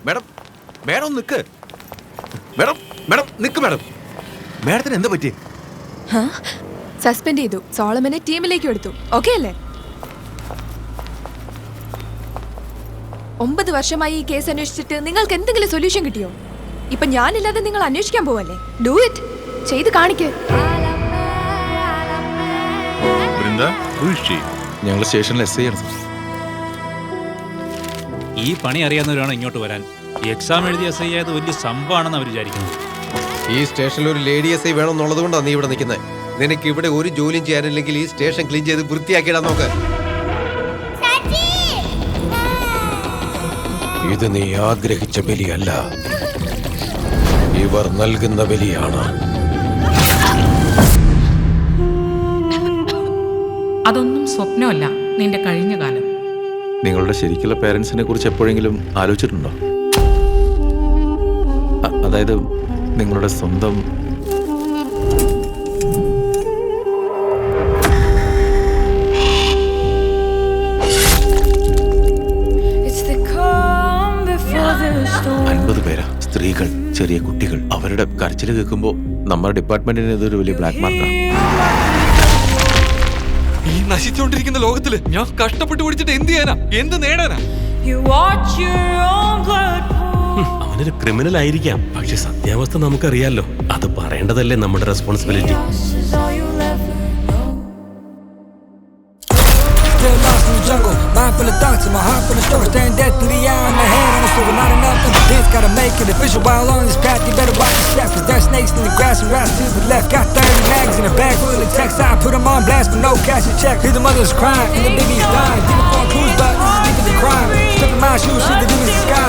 Madam madam നിക്ക്. Madam madam നിക്ക്. Madam മാഡത്തിന് എന്താ പറ്റി? സസ്പെൻഡ് ചെയ്തു. സോളമനെ ടീമിലേക്ക് എടുത്തു. ഓക്കെ അല്ലേ? 9 വർഷമായി ഈ കേസ് അന്വേഷിച്ചിട്ട് നിങ്ങൾക്ക് എന്തെങ്കിലും സൊല്യൂഷൻ കിട്ടിയോ? ഇപ്പൊ ഞാനില്ലാതെ നിങ്ങൾ അന്വേഷിക്കാൻ പോവല്ലേ? Do it. ചെയ്ത് കാണിക്ക്. ഞങ്ങൾ സ്റ്റേഷനിൽ എസ് ഐ ആണ്. ഈ പണി അറിയാവുന്നവരാണ് ഇങ്ങോട്ട് വരാൻ. എക്സാം എഴുതി എസ് ഐ ആയത് വലിയ സംഭവമാണെന്ന് അവർ വിചാരിക്കുന്നത്. ഈ സ്റ്റേഷനിൽ ഒരു ലേഡി എസ് ഐ വേണമെന്നുള്ളത് കൊണ്ടാണ് നീ ഇവിടെ നിൽക്കുന്നത്. നിനക്ക് ഇവിടെ ഒരു ജോലിയും ചെയ്യാനില്ലെങ്കിൽ ഈ സ്റ്റേഷൻ ക്ലീൻ ചെയ്ത് വൃത്തിയാക്കിയിടാൻ നോക്ക്. ഇത് നീ ആഗ്രഹിച്ച ബലിയല്ല, ഇവർ നൽകുന്ന ബലിയാണ്. അതൊന്നും സ്വപ്നമല്ല, നിന്റെ കഴിഞ്ഞ കാലം. നിങ്ങളുടെ ശരിക്കുള്ള പേരൻസിനെ കുറിച്ച് എപ്പോഴെങ്കിലും ആലോചിച്ചിട്ടുണ്ടോ? അതായത് നിങ്ങളുടെ സ്വന്തം. പേരാ, സ്ത്രീകൾ, ചെറിയ കുട്ടികൾ. അവരുടെ കരച്ചിൽ കേൾക്കുമ്പോൾ നമ്മുടെ ഡിപ്പാർട്ട്മെന്റിന് ഇതൊരു വലിയ ബ്ലാക്ക് മാർക്കാണ്. ഈ നശിച്ചുകൊണ്ടിരിക്കുന്ന ലോകത്തില് ഞാൻ കഷ്ടപ്പെട്ട് പിടിച്ചിട്ട് എന്ത് ചെയ്യാനാ, എന്ത് നേടാനാ? അവനൊരു ക്രിമിനൽ ആയിരിക്കാം, പക്ഷെ സത്യാവസ്ഥ നമുക്കറിയാലോ. അത് പറയേണ്ടതല്ലേ നമ്മുടെ responsibility. Mind full of thoughts and my heart full of stories. Staring death through the eye on my head on the silver. Not enough evidence, gotta make it official. While on this path, you better watch your step, cause there's snakes in the grass and rats to the left. Got 30 mags in a bag full of text. I put them on blast for no cash to check. Hear the mothers crying and the babies dying. Didn't fall cruise, but this is deeper than crime. Stepping my shoes, see the demons in the sky.